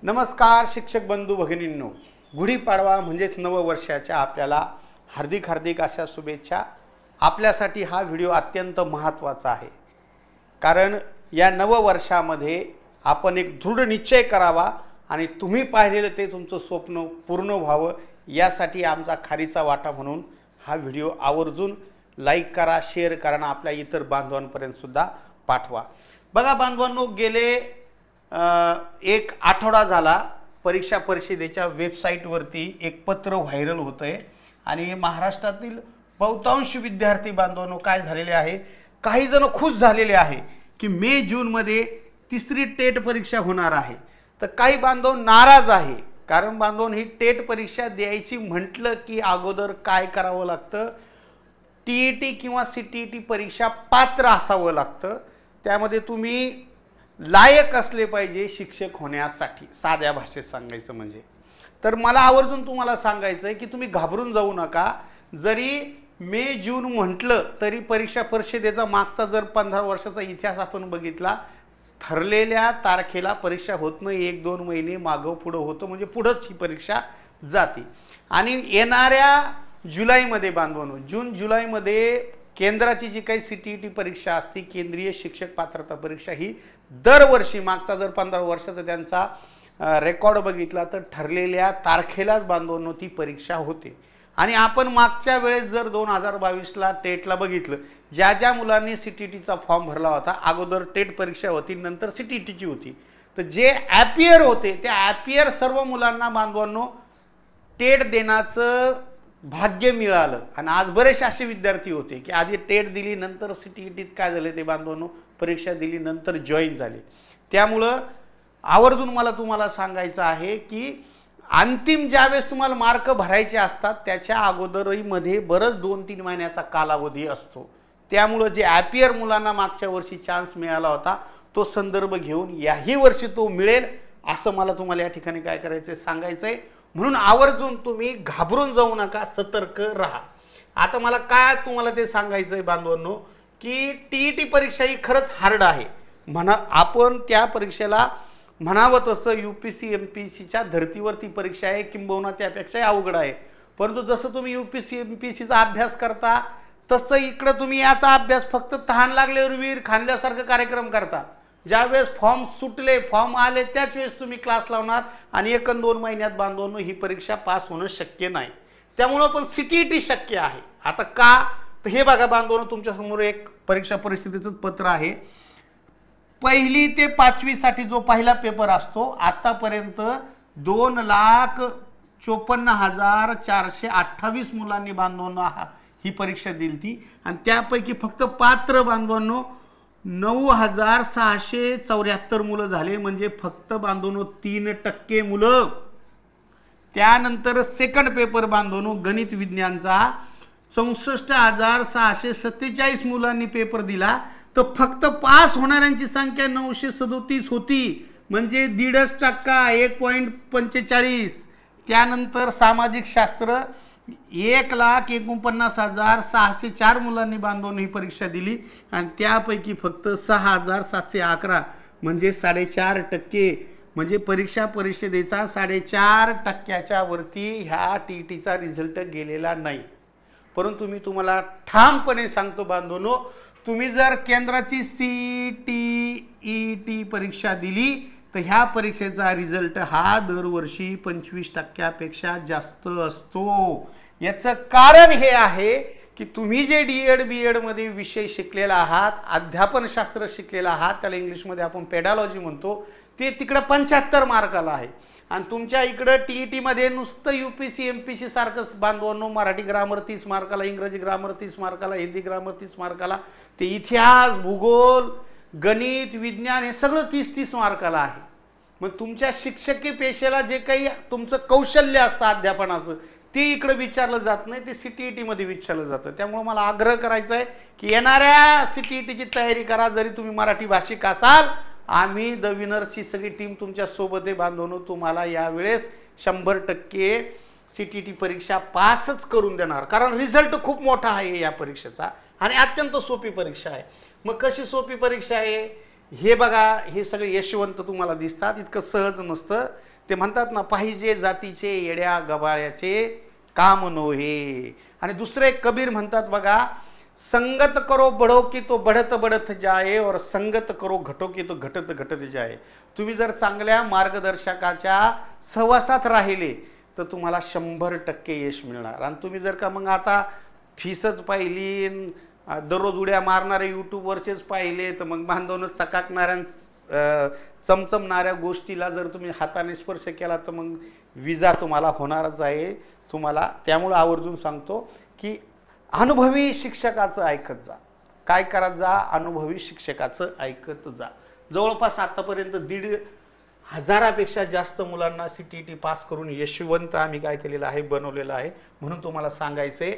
नमस्कार शिक्षक बंधू भगिनींनो, गुढीपाडवा म्हणजेच नववर्षाच्या आपल्याला हार्दिक हार्दिक अशा शुभेच्छा। आपल्यासाठी हा व्हिडिओ अत्यंत महत्त्वाचा आहे, कारण या नववर्षामध्ये आपण एक दृढ निश्चय करावा आणि तुम्ही पाहिलेलं ते तुमचं स्वप्न पूर्ण व्हावं, यासाठी आमचा खारीचा वाटा म्हणून हा व्हिडिओ आवर्जून लाईक करा, शेअर करा आणि आपल्या इतर बांधवांपर्यंत सुद्धा पाठवा। बघा बांधवांनो, गेले एक आठवडा झाला परीक्षा परिषदेच्या वेबसाईटवरती एक पत्र व्हायरल होतंय आणि महाराष्ट्रातील बहुतांश विद्यार्थी बांधवांनो काय झालेले आहे, काही जण खुश झालेले आहे की मे जून मध्ये तिसरी टेट परीक्षा होणार आहे, तर काही बांधव नाराज आहे। कारण बांधवांनो, ही टेट परीक्षा द्यायची म्हटलं की अगोदर काय करावं लागतं, टीईटी किंवा सीटीईटी परीक्षा पात्र असावं लागतं। त्यामध्ये तुम्ही लायक असले पाहिजे शिक्षक होण्यासाठी, साध्या भाषेत सांगायचं म्हणजे। तर मला आवर्जून तुम्हाला सांगायचं आहे की तुम्ही घाबरून जाऊ नका। जरी मे जून म्हटलं तरी परीक्षा परिषदेचा मागचा जर 15 वर्षाचा इतिहास आपण बघितला, ठरलेल्या तारखेला परीक्षा होत नाही, 1-2 महिने मागं पुढं होतं, म्हणजे पुढंच ही परीक्षा जाते। आणि येणाऱ्या जुलैमध्ये बांधवांनो, जून जुलैमध्ये केंद्राची जी काही सीटीईटी परीक्षा असते, केंद्रीय शिक्षक पात्रता परीक्षा, ही दरवर्षी मागचा जर 15 वर्षाचा त्यांचा रेकॉर्ड बघितला तर ठरलेल्या तारखेलाच बांधवांनो ती परीक्षा होते। आणि आपण मागच्या वेळेस जर 2022ला टेटला बघितलं, ज्या ज्या मुलांनी सीटीईटीचा फॉर्म भरला होता, अगोदर टेट परीक्षा होती, नंतर सीटीईटीची होती, तर जे ॲपियर होते त्या ॲपियर सर्व मुलांना बांधवांनो टेट देण्याचं भाग्य मिळालं। आणि आज बरेचसे असे विद्यार्थी होते की आधी टेट दिली, नंतर सीटीईटीत काय झाले ते बांधवांनो परीक्षा दिली, नंतर जॉईन झाले। त्यामुळं आवर्जून मला तुम्हाला सांगायचं आहे की अंतिम ज्यावेळेस तुम्हाला मार्क भरायचे असतात त्याच्या अगोदरही मध्ये बरंच 2-3 महिन्याचा कालावधी असतो। त्यामुळं जे ॲपियर मुलांना मागच्या वर्षी चान्स मिळाला होता तो संदर्भ घेऊन याही वर्षी तो मिळेल असं मला तुम्हाला या ठिकाणी काय करायचं सांगायचं आहे। म्हणून आवर्जून तुम्ही घाबरून जाऊ नका, सतर्क राहा। आता मला काय तुम्हाला ते सांगायचं आहे बांधवांनो की टीईटी परीक्षा ही खरंच हार्ड आहे म्हणा, आपण त्या परीक्षेला म्हणावं तसं यूपीसी एमपीसीच्या धर्तीवरती परीक्षा आहे, किंबहुना त्यापेक्षा अवघड आहे। परंतु जसं तुम्ही यूपीसी एमपीसीचा अभ्यास करता तसं इकडं तुम्ही याचा अभ्यास फक्त तहान लागल्यावर वीर खाल्ल्यासारखं कार्यक्रम करता। ज्यावेळेस फॉर्म सुटले, फॉर्म आले त्याच वेळेस तुम्ही क्लास लावणार आणि 1-2 महिन्यात बांधवांनो ही परीक्षा पास होणं शक्य नाही। त्यामुळं पण सीटीईटी शक्य आहे। आता का, तर हे बघा बांधवांनो, तुमच्यासमोर एक परीक्षा परिस्थितीचं पत्र आहे। 1ली ते 5वी साठी जो पहिला पेपर असतो, आतापर्यंत 2,54,428 मुलांनी बांधवांनो ही परीक्षा दिली ती, आणि त्यापैकी फक्त पात्र बांधवांनो 9,674 मुलं झाले, म्हणजे फक्त बांधवांनो 3% मुलं। त्यानंतर सेकंड पेपर बांधवांनो गणित विज्ञानचा 64,647 मुलांनी पेपर दिला, तर फक्त पास होणाऱ्यांची संख्या 937 होती, म्हणजे 1.5%, 1.45। त्यानंतर सामाजिक शास्त्र 1,49,604 मुलांनी बांधवांनो ही परीक्षा दिली, आणि त्यापैकी फक्त 6,711 म्हणजे 4.5%, म्हणजे परीक्षा परिषदेचा 4.5%च्या वरती ह्या टीईटीचा रिझल्ट गेलेला नाही। परंतु मी तुम्हाला ठामपणे सांगतो बांधवांनो, तुम्ही जर केंद्राची सीटीईटी परीक्षा दिली तर ह्या परीक्षेचा रिझल्ट हा दरवर्षी 25%पेक्षा जास्त असतो। याचं कारण हे आहे की तुम्ही जे डीएड बीएड मध्ये विषय शिकलेला आहात, अध्यापनशास्त्र शिकलेला आहात, त्याला इंग्लिशमध्ये आपण पेडालॉजी म्हणतो, ते तिकडं 75 मार्काला आहे, आणि तुमच्या इकडं टीईटी मध्ये नुसतं यूपीसी एमपीसी सारखंच बांधवांनो मराठी ग्रामर 30 मार्काला, इंग्रजी ग्रामर 30 मार्काला, हिंदी ग्रामर 30 मार्काला, ते इतिहास, भूगोल, गणित, विज्ञान हे सगळं 30-30 मार्काला आहे। मग तुमच्या शिक्षकी पेशेला जे काही तुमचं कौशल्य असतं अध्यापनाचं ते इकडे विचारलं जात नाही, ते सीटीईटी मध्ये विचारलं जातं। त्यामुळे मला आग्रह करायचा आहे की येणाऱ्या सीटीईटीची तयारी करा। जरी तुम्ही मराठी भाषिक असाल, आम्ही द विनर्सची सगळी टीम तुमच्या सोबत आहे बांधवांनो, तुम्हाला यावेळेस 100% सीटीईटी परीक्षा पासच करून देणार, कारण रिझल्ट खूप मोठा आहे या परीक्षेचा आणि अत्यंत सोपी परीक्षा आहे। मग कशी सोपी परीक्षा आहे हे बघा, हे सगळे यशवंत तुम्हाला दिसतात, इतकं सहज नसतं। ते म्हणतात ना, पाहिजे जातीचे येड्या गबाळ्याचे काम नोहे. आणि दुसरे कबीर म्हणतात बघा, संगत करो बढो की तो बढ़त बढ़त जाए और संगत करो घटो की तो घटत घटत जाए. तुम्ही जर चांगल्या मार्गदर्शकाच्या सहवासात राहिले तर तुम्हाला 100% यश मिळणार. आणि तुम्ही जर का मग आता फीसच पाहिली, दररोज उड्या मारणारे यूट्यूबवरचेच पाहिले, तर मग बांधवून चकाकणाऱ्या चमचमणाऱ्या गोष्टीला जर तुम्ही हाताने स्पर्श केला तर मग विजा तुम्हाला होणारच आहे. तुम्हाला त्यामुळे आवर्जून सांगतो की अनुभवी शिक्षकाचं ऐकत जा. काय करत जा? अनुभवी शिक्षकाचं ऐकत जा. जवळपास आतापर्यंत 1,500पेक्षा जास्त मुलांना CTET पास करून यशवंत आम्ही काय केलेलं आहे, बनवलेलं आहे. म्हणून तुम्हाला सांगायचंय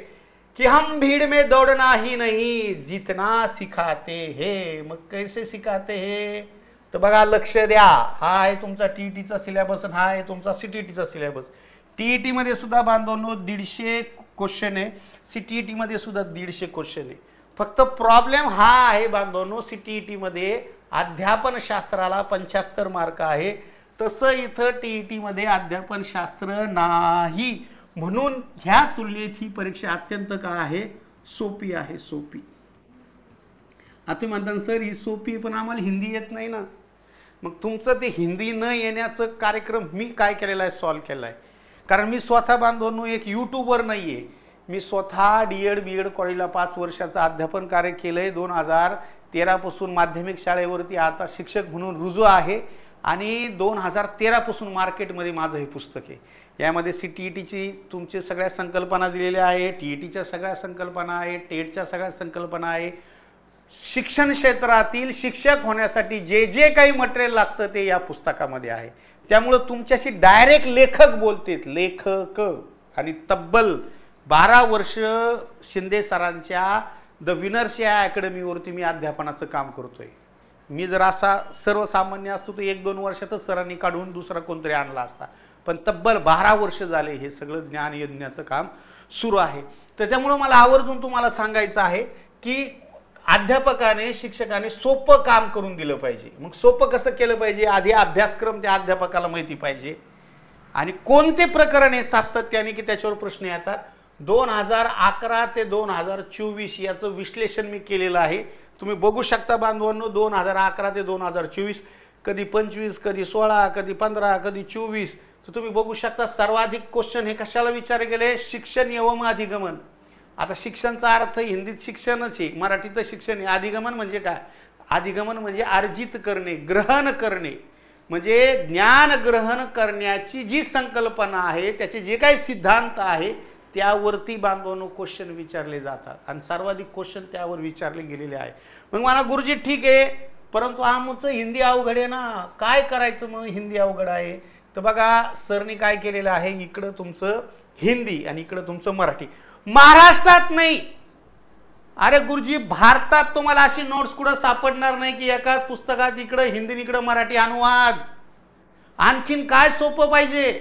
कि हम भीड़ में दौड़ना ही नहीं, जीतना सिखाते हैं. मग कैसे सिखाते हैं? तर बघा, लक्ष द्या. हा आहे तुमचा TETचा सिलेबस आणि हा आहे तुमचा CTETचा सिलेबस. TET मध्ये सुद्धा बांधवांनो 150 क्वेश्चन आहे, CTET मध्ये सुद्धा 150 क्वेश्चन आहे. फक्त प्रॉब्लेम हा आहे बांधवांनो, CTET मध्ये अध्यापन शास्त्राला 75 मार्क आहे, तसं इथं TET मध्ये अध्यापन शास्त्र नाही. म्हणून ह्या तुलनेत ही परीक्षा अत्यंत काय आहे, सोपी आहे, सोपी. आता म्हणतात सर ही सोपी पण आम्हाला हिंदी येत नाही ना. मग तुमचं ते हिंदी न येण्याचं कार्यक्रम मी काय केलेला आहे, सॉल्व केला आहे. कारण मी स्वतः बांधवांनो एक यूट्यूबर नाही आहे. मी स्वतः D.Ed B.Ed कॉलेजला 5 वर्षाचं अध्यापन कार्य केलं आहे. 2013 पासून माध्यमिक शाळेवरती आता शिक्षक म्हणून रुजू आहे आणि 2013 पासून मार्केटमध्ये माझं हे पुस्तक आहे. यामध्ये CTETची तुमच्या सगळ्या संकल्पना दिलेल्या आहे, TETच्या सगळ्या संकल्पना आहे, टेटच्या सगळ्या संकल्पना आहे. शिक्षण क्षेत्रातील शिक्षक होण्यासाठी जे जे काही मटेरियल लागतं ते या पुस्तकामध्ये आहे. त्यामुळे तुमच्याशी डायरेक्ट लेखक बोलतेत, लेखक. आणि तब्बल 12 वर्ष शिंदे सरांच्या द विनर्स या अकॅडमीवरती मी अध्यापनाचं काम करतोय. मी जर असा सर्वसामान्य असतो तर 1-2 वर्षातच सरांनी काढून दुसरा कोणतरी आणला असता. पण तब्बल 12 वर्ष झाले हे सगळं ज्ञान यज्ञाचं काम सुरू आहे. तर त्यामुळे मला आवर्जून तुम्हाला सांगायचं आहे की अध्यापकाने शिक्षकाने सोपं काम करून दिलं पाहिजे. मग सोपं कसं केलं पाहिजे? आधी अभ्यासक्रम त्या अध्यापकाला माहिती पाहिजे आणि कोणते प्रकरण आहे सातत्याने की त्याच्यावर प्रश्न येतात. 2011 ते 2024 याचं विश्लेषण मी केलेलं आहे. तुम्ही बघू शकता बांधवांनो, 2011 ते 2024, कधी 25, कधी 16, कधी 15, कधी 24. तर तुम्ही बघू शकता सर्वाधिक क्वेश्चन हे कशाला विचारले गेले? शिक्षण एवं अधिगमन. आता शिक्षणचा अर्थ हिंदीत शिक्षणच आहे, मराठीत शिक्षण आहे. अधिगमन म्हणजे काय? अधिगमन म्हणजे अर्जित करणे, ग्रहण करणे. म्हणजे ज्ञान ग्रहण करण्याची जी संकल्पना आहे, त्याचे जे काही सिद्धांत आहे त्यावरती बांधवांनो क्वेश्चन विचारले जातात आणि सर्वाधिक क्वेश्चन त्यावर विचारले गेलेले आहे. मग मला गुरुजी ठीक आहे, परंतु आमचं हिंदी अवघड आहे ना, काय करायचं? मग हिंदी अवघड आहे तर बघा सरनी काय केलेलं आहे, इकडं तुमचं हिंदी आणि इकडं तुमचं मराठी. महाराष्ट्रात नाही, अरे गुरुजी भारतात तुम्हाला अशी नोट्स कुठं सापडणार नाही की एकाच पुस्तकात इकडं हिंदी इकडं मराठी अनुवाद. आणखीन काय सोपं पाहिजे?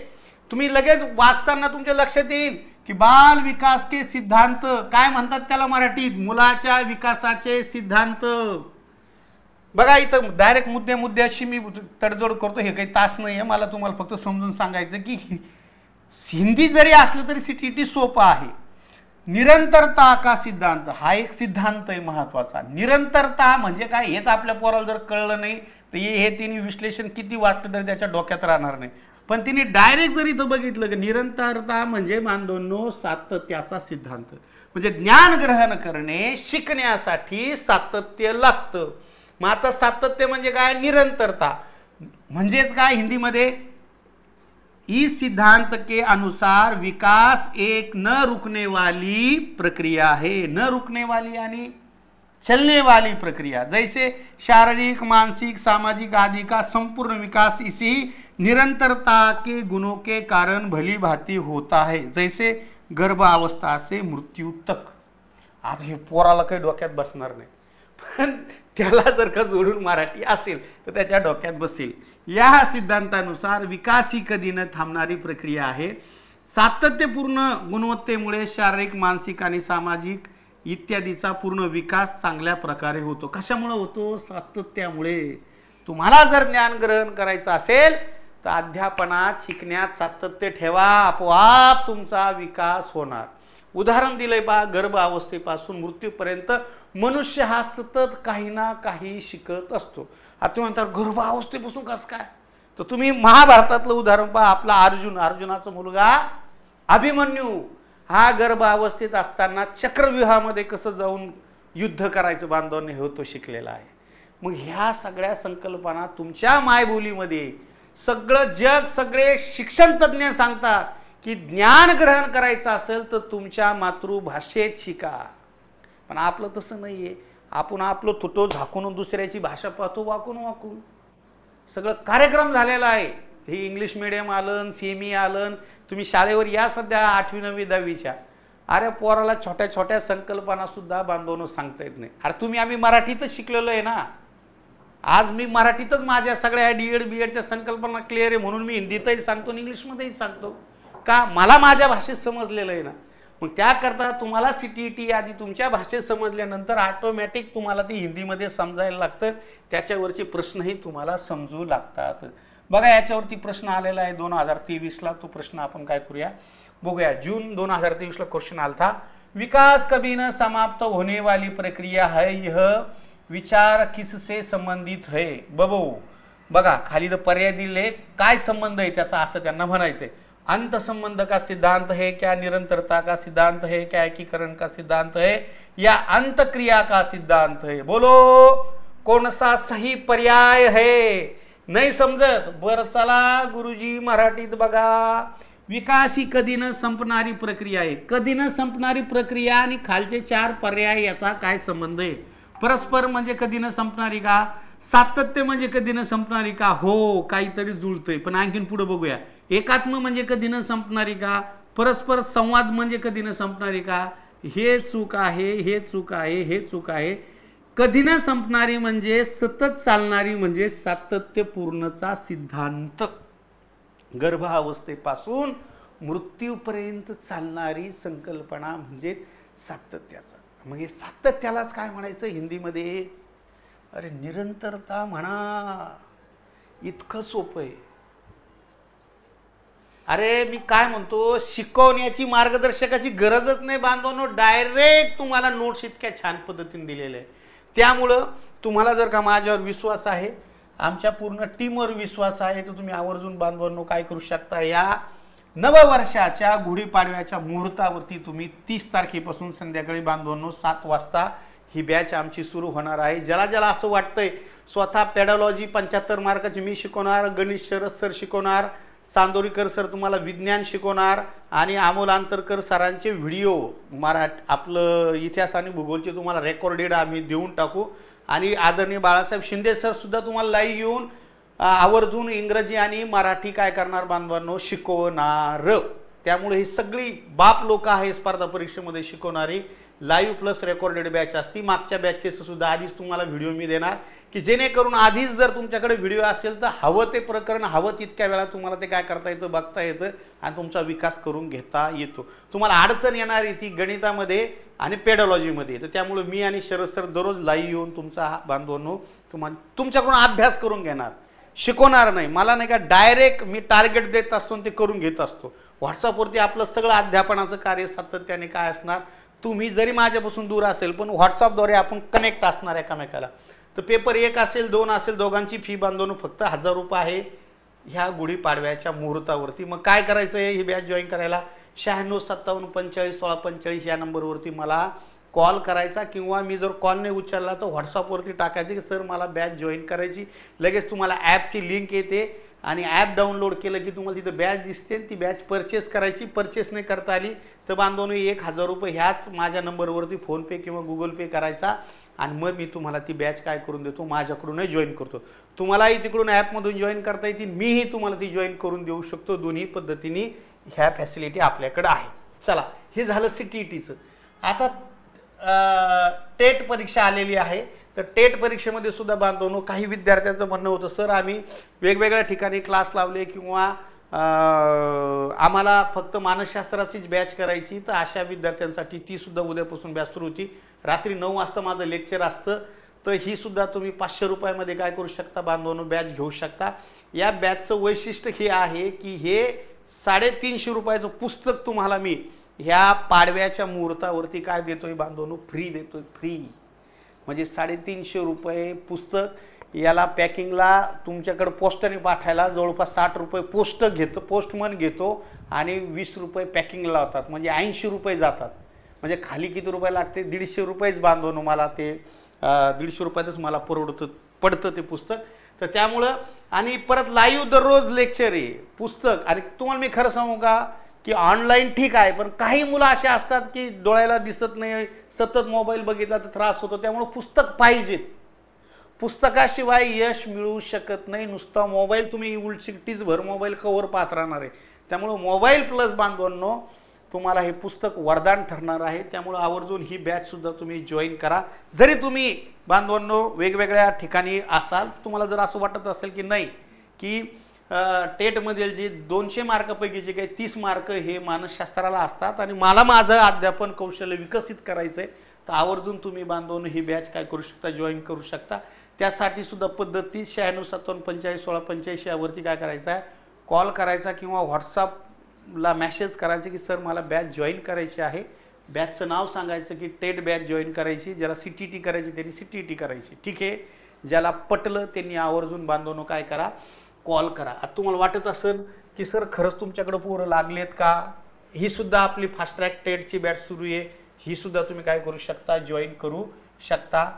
तुम्ही लगेच वाचताना तुमच्या लक्षात येईल की बाल विकास के सिद्धांत काय म्हणतात त्याला मराठीत? मुलाच्या विकासाचे सिद्धांत. बघा इथं डायरेक्ट मुद्द्याशी मी तडजोड करतो, हे काही तास नाही आहे. मला तुम्हाला फक्त समजून सांगायचं की हिंदी जरी असलं तरी CTET सोपं आहे. निरंतरता का सिद्धांत हा एक सिद्धांत आहे महत्वाचा. निरंतरता म्हणजे काय हेच आपल्या पोराला जर कळलं नाही तर हे तिने विश्लेषण किती वाटतं तरी त्याच्या डोक्यात राहणार नाही. पण तिने डायरेक्ट जर इथं बघितलं की निरंतरता म्हणजे बांधवांनो सातत्याचा सिद्धांत. म्हणजे ज्ञान ग्रहण करणे शिकण्यासाठी सातत्य लागतं. मग आता सातत्य म्हणजे काय? निरंतरता म्हणजेच काय हिंदीमध्ये? इस सिद्धांत के अनुसार विकास एक न रुकने वाली प्रक्रिया है. न रुकने वाली यानी चलने वाली प्रक्रिया. जैसे शारीरिक मानसिक सामाजिक आदि का संपूर्ण विकास इसी निरंतरता के गुणों के कारण भली भांति होता है, जैसे गर्भावस्था से मृत्यू तक. आता हे पोराला काही डोक्यात बसणार नाही, पण त्याला जर का जोडून मराठी असेल तर त्याच्या डोक्यात बसेल. या सिद्धांतानुसार विकास ही कधी न थांबणारी प्रक्रिया आहे. सातत्यपूर्ण गुणवत्तेमुळे शारीरिक मानसिक आणि सामाजिक इत्यादीचा पूर्ण विकास चांगल्या प्रकारे होतो. कशामुळे होतो? सातत्यामुळे. तुम्हाला जर ज्ञान ग्रहण करायचं असेल तर अध्यापनात शिकण्यात सातत्य ठेवा, आपोआप तुमचा विकास होणार. उदाहरण दिलंय बा, गर्भ अवस्थेपासून मृत्यूपर्यंत मनुष्य हा सतत काही ना काही शिकत असतो. आता तुम्ही म्हणता गर्भ अवस्थेपासून कसं काय, तर तुम्ही महाभारतातलं उदाहरण पहा. आपला अर्जुनाचा मुलगा अभिमन्यू हा गर्भ अवस्थेत असताना चक्रव्यूहामध्ये कसं जाऊन युद्ध करायचं बांधवांनी हे तो शिकलेला आहे. मग ह्या सगळ्या संकल्पना तुमच्या मायबोलीमध्ये सगळं जग, सगळे शिक्षण तज्ज्ञ सांगतात की ज्ञान ग्रहण करायचं असेल तर तुमच्या मातृभाषेत शिका. पण आपलं तसं नाहीये. आपण आपलं तुटो झाकून दुसऱ्याची भाषा पाहतो वाकून. सगळं कार्यक्रम झालेला आहे. हे इंग्लिश मिडियम आलं, सेमी आलं. तुम्ही शाळेवर या सध्या 8वी 9वी 10वीच्या, अरे पोराला छोट्या छोट्या संकल्पना सुद्धा बांधवून सांगता येत नाही. अरे आम्ही मराठीतच शिकलेलो आहे ना. आज मी मराठीतच माझ्या सगळ्या डीएड बीएडच्या संकल्पना क्लिअर आहे म्हणून मी हिंदीतही सांगतो, इंग्लिशमध्येही सांगतो. का, मला माझ्या भाषेत समजलेलं आहे ना. मग त्याकरता तुम्हाला CTET आधी तुमच्या भाषेत समजल्यानंतर ऑटोमॅटिक तुम्हाला ती हिंदीमध्ये समजायला लागतं. त्याच्यावरचे प्रश्नही तुम्हाला समजू लागतात. बघा याच्यावरती प्रश्न आलेला आहे 2023ला. तो प्रश्न आपण काय करूया बघूया. जून 2023ला क्वेश्चन आला था. विकास कभी न समाप्त होने वाली प्रक्रिया है, यह विचार किससे संबंधित है. बघा खाली जर पर्याय दिले काय संबंध आहे त्याचा, असं त्यांना म्हणायचंय. अंत संबंध का सिद्धांत है क्या, निरंतरता का सिद्धांत है क्या, एकीकरण का सिद्धांत है या अंत क्रिया का सिद्धांत है. बोलो कौन सा सही पर्याय है. नाही समजत, बरं चला गुरुजी मराठीत बघा. विकास ही कधी न संपणारी प्रक्रिया आहे. कधी न संपणारी प्रक्रिया आणि खालचे 4 पर्याय याचा काय संबंध आहे. परस्पर म्हणजे कधी न संपणारी का, सातत्य म्हणजे कधी न संपणारी का, हो काहीतरी जुळतंय. पण आणखीन पुढे बघूया. एकात्म म्हणजे कधी न संपणारी का, परस्पर संवाद म्हणजे कधी न संपणारी का, हे चूक आहे, हे चूक आहे, हे चूक आहे. कधी न संपणारी म्हणजे सतत चालणारी म्हणजे सातत्यपूर्णचा सिद्धांत. गर्भावस्थेपासून मृत्यूपर्यंत चालणारी संकल्पना म्हणजे सातत्याचा. मग हे सातत्यालाच काय म्हणायचं हिंदीमध्ये, अरे निरंतरता म्हणा. इतकं सोपं आहे. अरे मी काय म्हणतो, शिकवण्याची मार्गदर्शकाची गरजच नाही बांधवांनो. डायरेक्ट तुम्हाला नोट्स इतक्या छान पद्धतीने दिलेले आहे. त्यामुळं तुम्हाला जर का माझ्यावर विश्वास आहे, आमच्या पूर्ण टीमवर विश्वास आहे, तर तुम्ही आवर्जून बांधवांनो काय करू शकता, या नववर्षाच्या गुढीपाडव्याच्या मुहूर्तावरती तुम्ही 30 तारखेपासून संध्याकाळी बांधवांनो 7 वाजता ही बॅच आमची सुरू होणार आहे. ज्याला असं वाटतंय स्वतः पेडॉलॉजी 75 मार्काची मी शिकवणार, गणेश शरद सर शिकवणार, चांदोरीकर सर तुम्हाला विज्ञान शिकवणार आणि अमोल अंतरकर सरांचे व्हिडिओ आपलं इतिहास आणि भूगोलचे तुम्हाला रेकॉर्डेड आम्ही देऊन टाकू. आणि आदरणीय बाळासाहेब शिंदे सर सुद्धा तुम्हाला लाईव्ह येऊन आवर्जून इंग्रजी आणि मराठी काय करणार बांधवांनो शिकवणार. त्यामुळे ही सगळी बाप लोक आहे स्पर्धा परीक्षेमध्ये शिकवणारी. लाईव्ह प्लस रेकॉर्डेड बॅच असती. मागच्या बॅचचे सुद्धा आधीच तुम्हाला व्हिडिओ मी देणार की जेणेकरून आधीच जर तुमच्याकडे व्हिडिओ असेल तर हवं ते प्रकरण हवं तितक्या वेळा तुम्हाला ते काय करता येतं, बघता येतं आणि तुमचा विकास करून घेता येतो. तुम्हाला अडचण येणार ती गणितामध्ये आणि पेडॉलॉजीमध्ये. तर त्यामुळे मी आणि शरद सर दररोज लाईव्ह येऊन तुमचा बांधवांनो तुमच्याकडून अभ्यास करून घेणार, शिकवणार नाही. मला नाही का डायरेक्ट मी टार्गेट देत असतो ते करून घेत असतो. व्हॉट्सअपवरती आपलं सगळं अध्यापनाचं कार्य सातत्याने काय असणार, तुम्ही जरी माझ्यापासून दूर असेल पण व्हॉट्सअपद्वारे आपण कनेक्ट असणार एकामेकाला. तर पेपर 1 असेल 2 असेल दोघांची फी बांधवून फक्त 1000 रुपये आहे ह्या गुढीपाडव्याच्या मुहूर्तावरती. मग काय करायचं आहे ही बॅच जॉईन करायला 96 57 45 16 45 या नंबरवरती मला कॉल करायचा किंवा मी जर कॉल नाही उचलला तर व्हॉट्सअपवरती टाकायचे की सर मला बॅच जॉईन करायची. लगेच तुम्हाला ॲपची लिंक येते आणि ॲप डाउनलोड केलं की तुम्हाला तिथं बॅच दिसते. ती बॅच परचेस करायची. परचेस नाही करता आली तर बांधवांनो 1000 रुपये ह्याच माझ्या नंबरवरती फोनपे किंवा गुगल पे करायचा आणि मग मी तुम्हाला ती बॅच काय करून देतो, माझ्याकडूनही जॉईन करतो. तुम्हालाही तिकडून ॲपमधून जॉईन करता येतील, मीही तुम्हाला ती जॉईन करून देऊ शकतो. दोन्ही पद्धतीने ह्या फॅसिलिटी आपल्याकडे आहे. चला हे झालं CTETचं. आता टेट परीक्षा आलेली आहे. तर टेट परीक्षेमध्ये सुद्धा बांधवनो काही विद्यार्थ्यांचं म्हणणं होतं सर आम्ही वेगवेगळ्या ठिकाणी क्लास लावले किंवा आम्हाला फक्त मानसशास्त्राचीच बॅच करायची. तर अशा विद्यार्थ्यांसाठी ती सुद्धा उद्यापासून बॅच सुरू होती. रात्री 9 वाजता माझं लेक्चर असतं. तर ही सुद्धा तुम्ही 500 रुपयामध्ये काय करू शकता बांधवांनो, बॅच घेऊ शकता। या बॅचचं वैशिष्ट्य हे आहे की हे 350 रुपयाचं पुस्तक तुम्हाला मी ह्या पाडव्याच्या मुहूर्तावरती काय देतोय बांधवांनो, फ्री देतोय, फ्री। म्हणजे 350 रुपये पुस्तक, याला पॅकिंगला तुमच्याकडे पोस्टाने पाठवायला जवळपास 60 रुपये पोस्टमन घेतो आणि 20 रुपये पॅकिंगला लावतात, म्हणजे 80 रुपये जातात। म्हणजे खाली किती रुपये लागते, 150 रुपयेच बांधवून मला ते 150 रुपयातच मला पडतं ते पुस्तक। तर त्यामुळं आणि परत लाईव्ह दररोज लेक्चर आहे, पुस्तक। आणि तुम्हाला मी खरं सांगू का की ऑनलाईन ठीक आहे, पण काही मुलं असे असतात की डोळ्याला दिसत नाही, सतत मोबाईल बघितला तर त्रास होतो, त्यामुळे पुस्तक पाहिजेच। पुस्तकाशिवाय यश मिळू शकत नाही, नुसता मोबाईल तुम्ही उलशिकटीच भर मोबाईल कवर पाहत राहणार आहे। त्यामुळे मोबाईल प्लस बांधवांनो तुम्हाला हे पुस्तक वरदान ठरणार आहे। त्यामुळे आवर्जून ही बॅच सुद्धा तुम्ही जॉईन करा। जरी तुम्ही बांधवांनो वेगवेगळ्या ठिकाणी असाल, तुम्हाला जर असं वाटत असेल की नाही की टेटमधील जे 200 मार्कापैकी जे काही 30 मार्क हे मानसशास्त्राला असतात आणि मला माझं अध्यापन कौशल्य विकसित करायचं आहे, तर आवर्जून तुम्ही बांधवांनो ही बॅच काय करू शकता, जॉईन करू शकता। त्यासाठी सुद्धा पद्धती 96 57 45 16 85 यावरती काय करायचं आहे, कॉल करायचा किंवा व्हॉट्सअपला मेसेज करायचं की सर मला बॅच जॉईन करायची आहे। बॅचचं नाव सांगायचं की टेट बॅच जॉईन करायची, ज्याला CTT करायची त्यांनी CTT करायची, ठीक आहे। ज्याला पटलं त्यांनी आवर्जून बांधवांनो काय करा, कॉल करा। आता तुम्हाला वाटत असेल की सर खरंच तुमच्याकडे पोरं लागलेत का, ही सुद्धा आपली फास्ट ट्रॅक टेटची बॅच सुरू आहे, ही सुद्धा तुम्ही काय करू शकता, जॉईन करू शकता।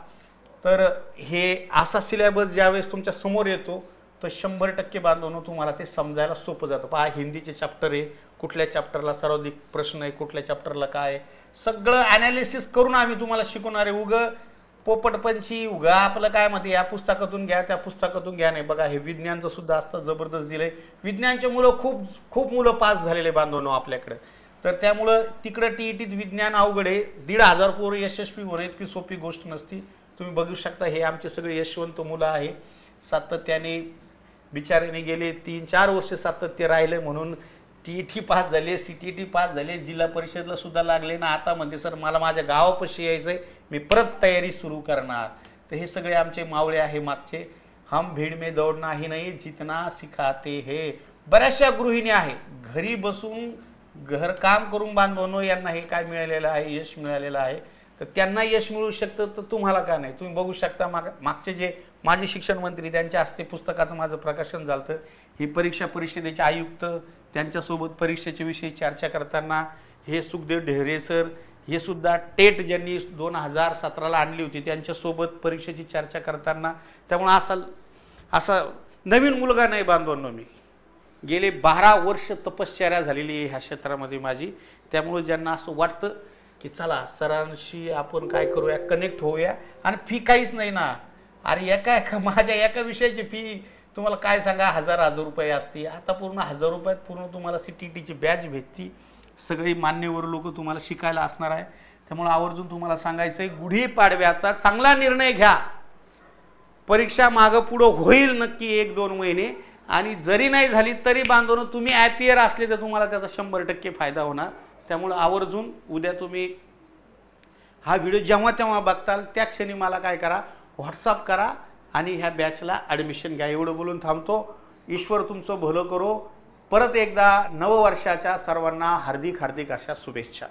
तर हे असा सिलेबस ज्यावेळेस तुमच्या समोर येतो तर 100% बांधवांनो तुम्हाला ते समजायला सोपं जातं। पहा हिंदीचे चॅप्टर आहे, कुठल्या चॅप्टरला सर्वाधिक प्रश्न आहे, कुठल्या चॅप्टरला काय आहे, सगळं ॲनालिसिस करून आम्ही तुम्हाला शिकवणार आहे। उगा पोपटपंची उगा आपलं काय म्हणते या पुस्तकातून घ्या त्या पुस्तकातून घ्या नाही। बघा हे विज्ञानचं सुद्धा असतं, जबरदस्त दिलंय। विज्ञानचे मुलं खूप मुलं पास झालेले बांधवांनो आपल्याकडे, तर त्यामुळं तिकडे TETत विज्ञान अवघड आहे। 1,500 पोरं यशस्वी होणे इतकी सोपी गोष्ट नसती। तुम्ही बघू शकता हे आमचे सगळे यशवंत मुलं आहे, सातत्याने बिचाऱ्याने गेले 3-4 वर्ष सातत्य राहिले म्हणून TET पास झाले, CTT पास झाले, जिल्हा परिषदला सुद्धा लागले ना। आता म्हणते सर मला माझ्या गावापाशी यायचंय, मी परत तयारी सुरू करणार। तर हे सगळे आमचे मावळे आहे मागचे। हम भीड़ में दौड़ना ही नहीं जितना सिखाते हैं। बऱ्याचशा गृहिणी आहे घरी बसून घर काम करून बांधवांनो यांना हे काय मिळालेलं आहे, यश मिळालेलं आहे। तर त्यांना यश मिळू शकतं तर तुम्हाला का नाही। तुम्ही बघू शकता मागचे जे माजी शिक्षण मंत्री त्यांच्या हस्ते पुस्तकाचं माझं प्रकाशन झालं। ही परीक्षा परिषदेचे आयुक्त त्यांच्यासोबत परीक्षेच्या विषयी चर्चा करताना हे सुखदेव ढेरे सर हे सुद्धा टेट ज्यांनी 2017ला आणली होती त्यांच्यासोबत परीक्षेची चर्चा करताना। त्यामुळे असा नवीन मुलगा नाही बांधवांनो, मी गेले 12 वर्ष तपश्चर्या झालेली आहे ह्या क्षेत्रामध्ये माझी। त्यामुळे ज्यांना असं वाटतं की चला सरांशी आपण काय करूया, कनेक्ट होऊया, आणि फी काहीच नाही ना, अरे माझ्या एका विषयाची फी तुम्हाला काय सांगा 1000 रुपये असते। आता पूर्ण 1000 रुपयात पूर्ण तुम्हाला CTTची बॅच भेटती, सगळी मान्यवर लोक तुम्हाला शिकायला असणार आहे। त्यामुळे आवर्जून तुम्हाला सांगायचं आहे गुढीपाडव्याचा चांगला निर्णय घ्या। परीक्षा मागं पुढं होईल नक्की 1-2 महिने, आणि जरी नाही झाली तरी बांधवांनो तुम्ही ॲपियर असले तर तुम्हाला त्याचा 100% फायदा होणार। त्यामुळे आवर्जून उद्या तुम्ही हा व्हिडिओ जेव्हा तेव्हा बघताल त्या क्षणी मला काय करा, व्हॉट्सअप करा आणि ह्या बॅचला ॲडमिशन घ्या। एवढं बोलून थांबतो। ईश्वर तुमचं भलं करो। परत एकदा नववर्षाच्या सर्वांना हार्दिक अशा शुभेच्छा।